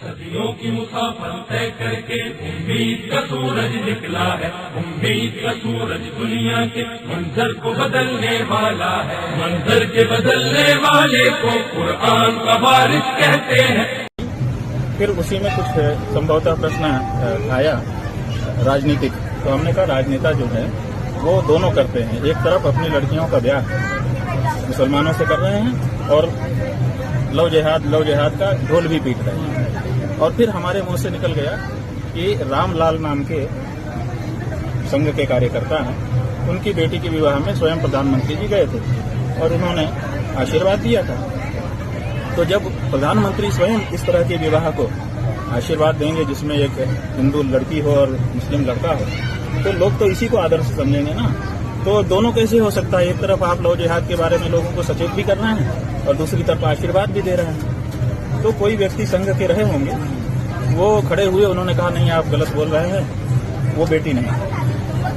सदियों की मुसाफर तय करके उम्मीद का सूरज निकला है। उम्मीद का सूरज दुनिया के मंजर को बदलने वाला है। मंजर के बदलने वाले को कुरान का वारिस कहते हैं। फिर उसी में कुछ संभवतः प्रश्न आया राजनीतिक, तो हमने कहा राजनेता जो है वो दोनों करते हैं। एक तरफ अपनी लड़कियों का ब्याह मुसलमानों से कर रहे हैं और लव जिहाद का ढोल भी पीट रहे हैं। और फिर हमारे मुंह से निकल गया कि रामलाल नाम के संघ के कार्यकर्ता हैं, उनकी बेटी के विवाह में स्वयं प्रधानमंत्री जी गए थे और उन्होंने आशीर्वाद दिया था। तो जब प्रधानमंत्री स्वयं इस तरह के विवाह को आशीर्वाद देंगे जिसमें एक हिंदू लड़की हो और मुस्लिम लड़का हो, तो लोग तो इसी को आदर्श समझेंगे ना। तो दोनों कैसे हो सकता है? एक तरफ आप लव जिहाद के बारे में लोगों को सचेत भी कर रहे हैं और दूसरी तरफ आशीर्वाद भी दे रहे हैं। तो कोई व्यक्ति संघ के रहे होंगे, वो खड़े हुए, उन्होंने कहा नहीं आप गलत बोल रहे हैं, वो बेटी नहीं,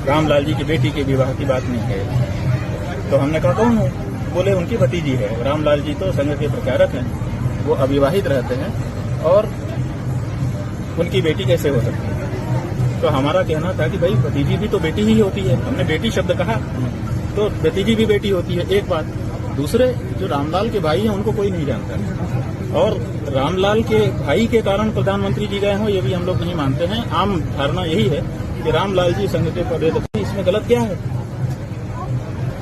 रामलाल जी की बेटी के विवाह की बात नहीं है। तो हमने कहा कौन है? बोले उनकी भतीजी है। रामलाल जी तो संघ के प्रचारक हैं, वो अविवाहित रहते हैं और उनकी बेटी कैसे हो सकती है? तो हमारा कहना था कि भाई भतीजी भी तो बेटी ही होती है। हमने बेटी शब्द कहा तो भतीजी भी बेटी होती है, एक बात। दूसरे जो रामलाल के भाई हैं उनको कोई नहीं जानता और रामलाल के भाई के कारण प्रधानमंत्री जी गए हों ये भी हम लोग नहीं मानते हैं। आम धारणा यही है कि रामलाल जी संघ के पदाधिकारी, इसमें गलत क्या है?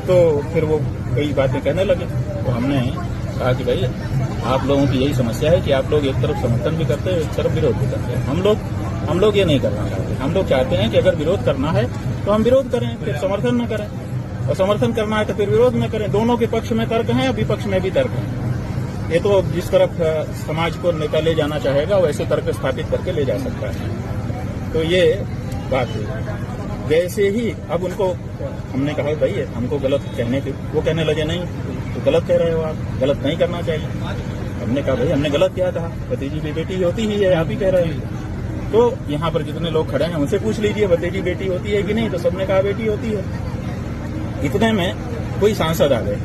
तो फिर वो कई बातें कहने लगे। तो हमने कहा कि भाई आप लोगों की यही समस्या है कि आप लोग एक तरफ समर्थन भी करते हैं, एक तरफ विरोध भी करते हैं। हम लोग ये नहीं करना चाहते। हम लोग चाहते हैं कि अगर विरोध करना है तो हम विरोध करें, फिर समर्थन न करें, और समर्थन करना है तो फिर विरोध न करें। दोनों के पक्ष में तर्क है और विपक्ष में भी तर्क है। ये तो जिस तरफ समाज को नेता ले जाना चाहेगा वैसे तर्क स्थापित करके ले जा सकता है। तो ये बात है। वैसे ही अब उनको हमने कहा भाई हमको गलत कहने के, वो कहने लगे नहीं तो गलत कह रहे हो आप, गलत नहीं करना चाहिए। हमने कहा भाई हमने गलत क्या कहा? भतीजी की बेटी होती ही है, आप ही कह रहे हैं। तो यहाँ पर जितने लोग खड़े हैं उनसे पूछ लीजिए भतीजी बेटी होती है कि नहीं, तो सबने कहा बेटी होती है। इतने में कोई सांसद आ गए,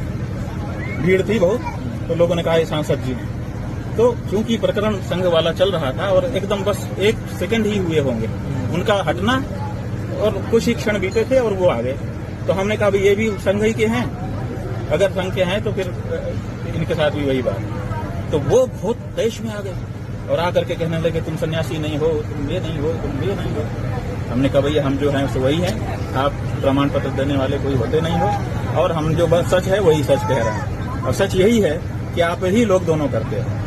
भीड़ थी बहुत, तो लोगों ने कहा ये सांसद जी। तो चूंकि प्रकरण संघ वाला चल रहा था और एकदम बस एक सेकंड ही हुए होंगे उनका हटना और कुछ ही क्षण बीते थे और वो आ गए। तो हमने कहा भाई ये भी संघ ही के हैं, अगर संघ के हैं तो फिर इनके साथ भी वही बात। तो वो बहुत देश में आ गए और आकर के कहने लगे तुम सन्यासी नहीं हो, तुम ये नहीं हो, तुम ये नहीं हो। हमने कहा भैया हम जो हैं सो वही हैं, आप प्रमाण पत्र देने वाले कोई होते नहीं हो और हम जो बस सच है वही सच कह रहे हैं। और सच यही है कि आप ही लोग दोनों करते हो।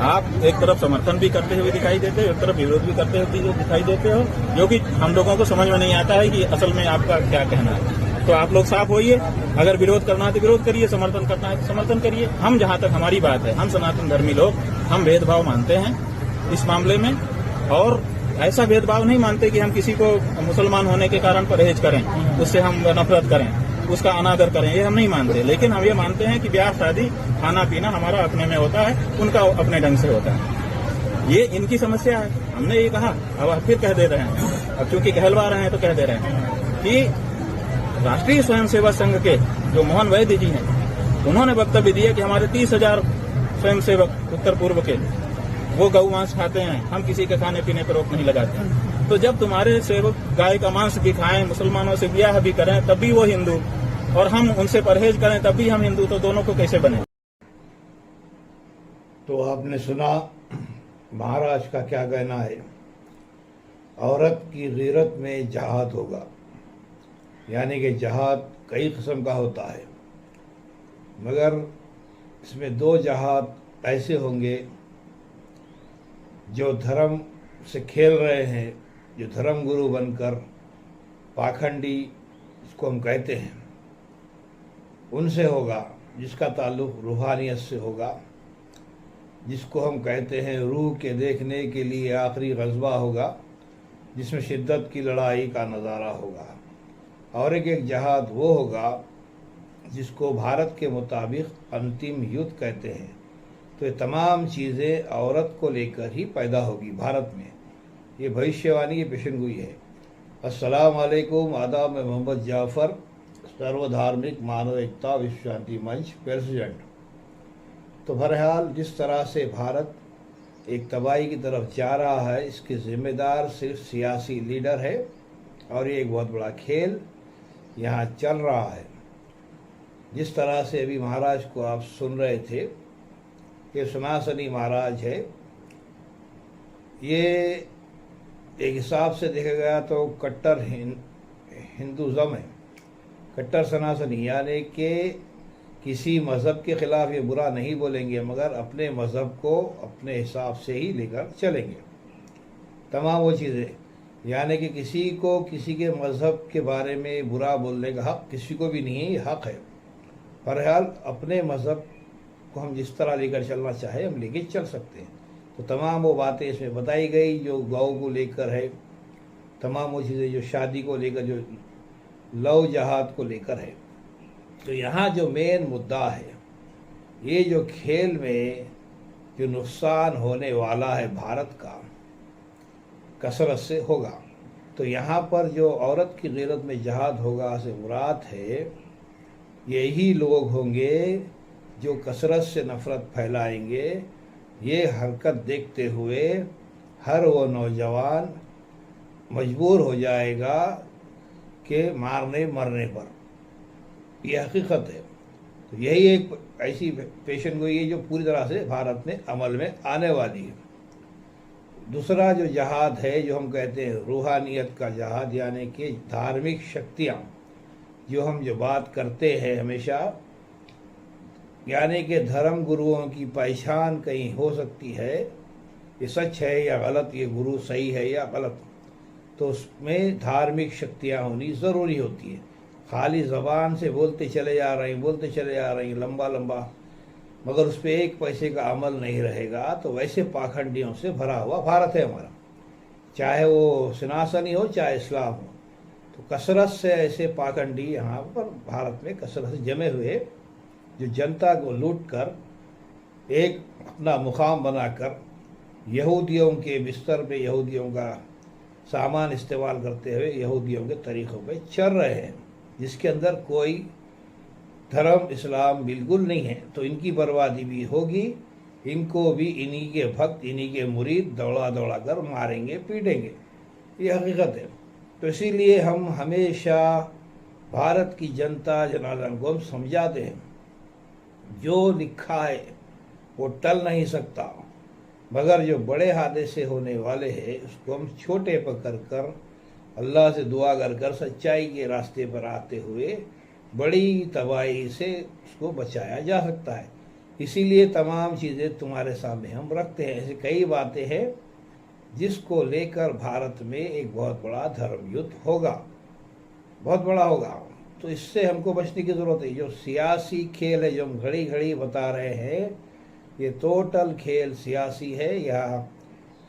आप एक तरफ समर्थन भी करते हुए दिखाई देते हो, एक तरफ विरोध भी करते हुए दिखाई देते हो, जो कि हम लोगों को समझ में नहीं आता है कि असल में आपका क्या कहना है। तो आप लोग साफ होइए, अगर विरोध करना है तो विरोध करिए, समर्थन करना है तो समर्थन करिए। हम जहां तक हमारी बात है, हम सनातन धर्मी लोग, हम भेदभाव मानते हैं इस मामले में, और ऐसा भेदभाव नहीं मानते कि हम किसी को मुसलमान होने के कारण परहेज करें, उससे हम नफरत करें, उसका अनादर करें, ये हम नहीं मानते। लेकिन हम ये मानते हैं कि ब्याह शादी खाना पीना हमारा अपने में होता है, उनका अपने ढंग से होता है। ये इनकी समस्या है, हमने ये कहा। अब आप फिर कह दे रहे हैं, अब चूंकि कहलवा रहे हैं तो कह दे रहे हैं कि राष्ट्रीय स्वयंसेवक संघ के जो मोहन वैद्य जी हैं, उन्होंने वक्तव्य दिया कि हमारे 30,000 स्वयंसेवक उत्तर पूर्व के वो गौ मांस खाते हैं, हम किसी के खाने पीने पर रोक नहीं लगाते। तो जब तुम्हारे सेवक गाय का मांस भी खाएं, मुसलमानों से ब्याह भी करें तब भी वो हिंदू, और हम उनसे परहेज करें तब भी हम हिंदू, तो दोनों को कैसे बने? तो आपने सुना महाराज का क्या कहना है। औरत की गीरत में जहाद होगा, यानी कि जहाद कई किस्म का होता है, मगर इसमें 2 जहाद ऐसे होंगे जो धर्म से खेल रहे हैं, जो धर्म गुरु बनकर पाखंडी इसको हम कहते हैं, उनसे होगा, जिसका ताल्लुक रूहानियत से होगा, जिसको हम कहते हैं रूह के देखने के लिए आखिरी ग़ज़वा होगा, जिसमें शिद्दत की लड़ाई का नज़ारा होगा। और एक जहाद वो होगा जिसको भारत के मुताबिक अंतिम युद्ध कहते हैं। तो ये तमाम चीज़ें औरत को लेकर ही पैदा होगी भारत में, ये भविष्यवाणी की पेशनगोई है। अस्सलाम वालेकुम, आदाब, मैं मोहम्मद जाफ़र, सर्वधार्मिक मानव एकता विश्व शांति मंच प्रेसिडेंट। तो बहरहाल जिस तरह से भारत एक तबाही की तरफ जा रहा है, इसके जिम्मेदार सिर्फ सियासी लीडर है और ये एक बहुत बड़ा खेल यहाँ चल रहा है। जिस तरह से अभी महाराज को आप सुन रहे थे, ये सनातनी महाराज है, ये एक हिसाब से देखा गया तो कट्टर हिंदुज़म है, कट्टर सनातनी, यानी कि किसी मज़हब के ख़िलाफ़ ये बुरा नहीं बोलेंगे, मगर अपने मज़हब को अपने हिसाब से ही लेकर चलेंगे तमाम वो चीज़ें। यानी कि किसी को किसी के मज़हब के बारे में बुरा बोलने का हक़ किसी को भी नहीं है, ये हक़ है। बहरहाल अपने मज़हब को हम जिस तरह लेकर चलना चाहे हम लेके चल सकते हैं। तो तमाम वो बातें इसमें बताई गई जो गौ को लेकर है, तमाम वो चीज़ें जो शादी को लेकर, जो लव जहाद को लेकर है। तो यहाँ जो मेन मुद्दा है, ये जो खेल में जो नुकसान होने वाला है भारत का कसरत से होगा, तो यहाँ पर जो औरत की ग़ैरत में जहाद होगा से मुराद है यही लोग होंगे जो कसरत से नफ़रत फैलाएंगे। ये हरकत देखते हुए हर वो नौजवान मजबूर हो जाएगा कि मारने मरने पर, यह हकीकत है। तो यही एक ऐसी पेशन गोई है जो पूरी तरह से भारत में अमल में आने वाली है। दूसरा जो जहाद है, जो हम कहते हैं रूहानियत का जहाद, यानी कि धार्मिक शक्तियाँ, जो हम जो बात करते हैं हमेशा, यानी कि धर्म गुरुओं की पहचान कहीं हो सकती है, ये सच है या गलत, ये गुरु सही है या गलत, तो उसमें धार्मिक शक्तियाँ होनी ज़रूरी होती है। खाली ज़बान से बोलते चले जा रहे हैं लंबा लंबा, मगर उस पर एक पैसे का अमल नहीं रहेगा, तो वैसे पाखंडियों से भरा हुआ भारत है हमारा, चाहे वो सनातनी हो चाहे इस्लाम हो। तो कसरत से ऐसे पाखंडी यहाँ पर भारत में कसरत से जमे हुए, जो जनता को लूट कर एक अपना मुकाम बनाकर यहूदियों के बिस्तर पे यहूदियों का सामान इस्तेमाल करते हुए यहूदियों के तरीक़ों पे चल रहे हैं, जिसके अंदर कोई धर्म इस्लाम बिल्कुल नहीं है। तो इनकी बर्बादी भी होगी, इनको भी इन्हीं के भक्त, इन्हीं के मुरीद दौड़ा दौड़ा कर मारेंगे पीटेंगे, ये हकीकत है। तो इसीलिए हम हमेशा भारत की जनता जनार्दन को हम समझाते हैं, जो लिखा है वो टल नहीं सकता, मगर जो बड़े हादसे होने वाले हैं उसको हम छोटे पकड़ कर अल्लाह से दुआ कर सच्चाई के रास्ते पर आते हुए बड़ी तबाही से उसको बचाया जा सकता है। इसीलिए तमाम चीज़ें तुम्हारे सामने हम रखते हैं। ऐसी कई बातें हैं जिसको लेकर भारत में एक बहुत बड़ा धर्म युद्ध होगा, बहुत बड़ा होगा। तो इससे हमको बचने की ज़रूरत है। जो सियासी खेल है जो हम घड़ी घड़ी बता रहे हैं, ये टोटल खेल सियासी है। यहाँ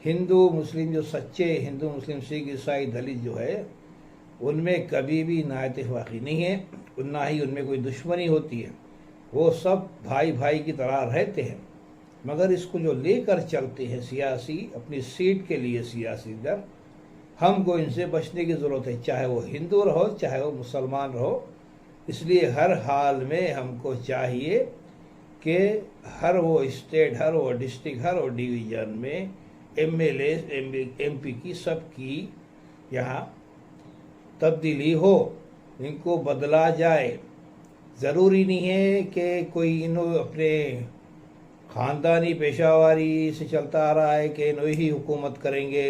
हिंदू मुस्लिम, जो सच्चे हिंदू मुस्लिम सिख ईसाई दलित जो है, उनमें कभी भी ना इत्तेफाकी नहीं है, ना ही उनमें कोई दुश्मनी होती है। वो सब भाई भाई की तरह रहते हैं, मगर इसको जो लेकर चलते हैं सियासी, अपनी सीट के लिए सियासी दर, हमको इनसे बचने की ज़रूरत है, चाहे वो हिंदू रहो चाहे वो मुसलमान रहो। इसलिए हर हाल में हमको चाहिए कि हर वो स्टेट, हर वो डिस्ट्रिक्ट, हर वो डिवीज़न में MLA MP की सबकी यहाँ तब्दीली हो, इनको बदला जाए। ज़रूरी नहीं है कि कोई इन्हों अपने ख़ानदानी पेशावारी से चलता आ रहा है कि इन्हों ही हुकूमत करेंगे,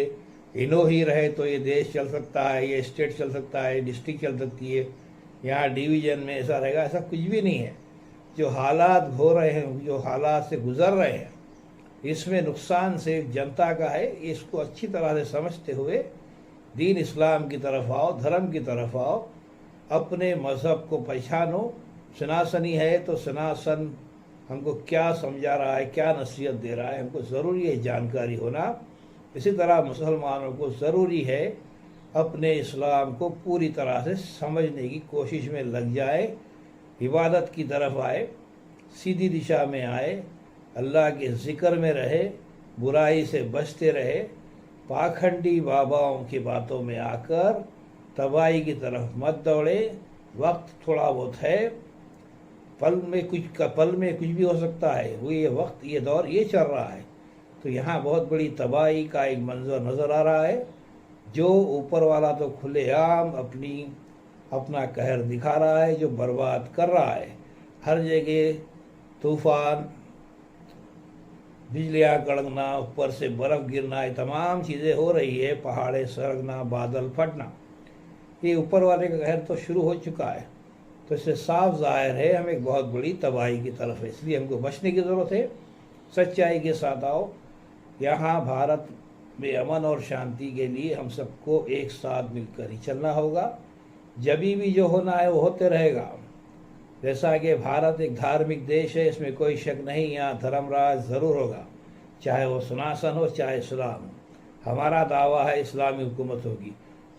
इन्हों ही रहे तो ये देश चल सकता है, ये स्टेट चल सकता है, डिस्ट्रिक्ट चल सकती है, यहाँ डिवीज़न में ऐसा रहेगा, ऐसा कुछ भी नहीं है। जो हालात हो रहे हैं, जो हालात से गुज़र रहे हैं, इसमें नुकसान से जनता का है। इसको अच्छी तरह से समझते हुए दीन इस्लाम की तरफ आओ, धर्म की तरफ आओ, अपने मज़हब को पहचानो। सनातनी है तो सनातन हमको क्या समझा रहा है, क्या नसीहत दे रहा है, हमको ज़रूरी है जानकारी होना। इसी तरह मुसलमानों को ज़रूरी है अपने इस्लाम को पूरी तरह से समझने की कोशिश में लग जाए, इबादत की तरफ आए, सीधी दिशा में आए, अल्लाह के ज़िक्र में रहे, बुराई से बचते रहे, पाखंडी बाबाओं की बातों में आकर तबाही की तरफ मत दौड़े। वक्त थोड़ा बहुत है, पल में कुछ भी हो सकता है। वो ये वक्त, ये दौर, ये चल रहा है, तो यहाँ बहुत बड़ी तबाही का एक मंजर नज़र आ रहा है। जो ऊपर वाला तो खुलेआम अपना कहर दिखा रहा है, जो बर्बाद कर रहा है। हर जगह तूफान, बिजलियाँ कड़कना, ऊपर से बर्फ़ गिरना, ये तमाम चीज़ें हो रही है, पहाड़े सरकना, बादल फटना। ये ऊपर वाले का कहर तो शुरू हो चुका है। तो इससे साफ जाहिर है हम एक बहुत बड़ी तबाही की तरफ है। इसलिए हमको बचने की ज़रूरत है। सच्चाई के साथ आओ। यहाँ भारत में अमन और शांति के लिए हम सबको एक साथ मिलकर ही चलना होगा। जब भी जो होना है वो होते रहेगा। जैसा कि भारत एक धार्मिक देश है, इसमें कोई शक नहीं, यहाँ धर्मराज ज़रूर होगा, चाहे वो सनातन हो चाहे इस्लाम हो। हमारा दावा है इस्लामी हुकूमत होगी।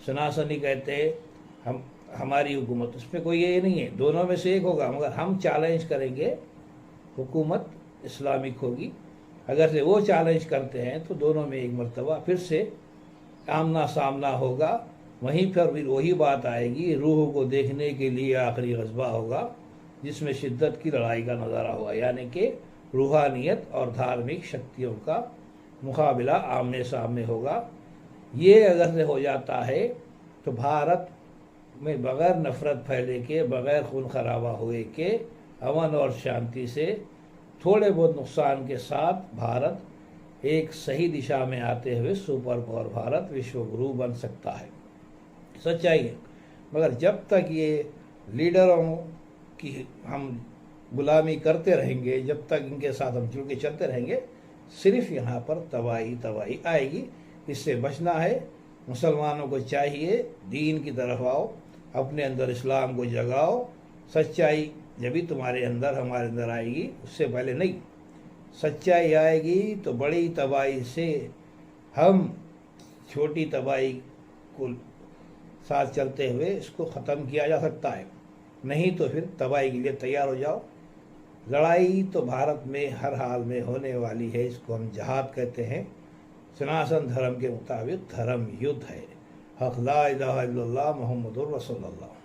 सनातनी कहते हैं हमारी हुकूमत, उसमें कोई ये नहीं है, दोनों में से एक होगा। मगर हम चैलेंज करेंगे हुकूमत इस्लामिक होगी। अगर से वो चैलेंज करते हैं तो दोनों में एक मर्तबा फिर से आमना सामना होगा। वहीं पर फिर वही बात आएगी, रूह को देखने के लिए आखिरी ग़ज़बा होगा, जिसमें शिद्दत की लड़ाई का नज़ारा होगा। यानी कि रूहानियत और धार्मिक शक्तियों का मुकाबला आमने सामने होगा। ये अगर से हो जाता है तो भारत में बग़ैर नफ़रत फैले के, बग़ैर खून खराबा हुए के, अमन और शांति से थोड़े बहुत नुकसान के साथ भारत एक सही दिशा में आते हुए सुपर पावर भारत, विश्व गुरु बन सकता है। सच्चाई है। मगर जब तक ये लीडरों की हम गुलामी करते रहेंगे, जब तक इनके साथ हम जुड़ के चलते रहेंगे, सिर्फ यहाँ पर तबाही आएगी। इससे बचना है। मुसलमानों को चाहिए दीन की तरफ आओ, अपने अंदर इस्लाम को जगाओ। सच्चाई जब भी तुम्हारे अंदर हमारे अंदर आएगी, उससे पहले नहीं। सच्चाई आएगी तो बड़ी तबाही से हम छोटी तबाही को साथ चलते हुए इसको ख़त्म किया जा सकता है। नहीं तो फिर तबाही के लिए तैयार हो जाओ। लड़ाई तो भारत में हर हाल में होने वाली है। इसको हम जहाद कहते हैं। सनातन धर्म के मुताबिक धर्म युद्ध है। हक़ ला इलाहा इल्लल्लाह मुहम्मदुर रसूलुल्लाह।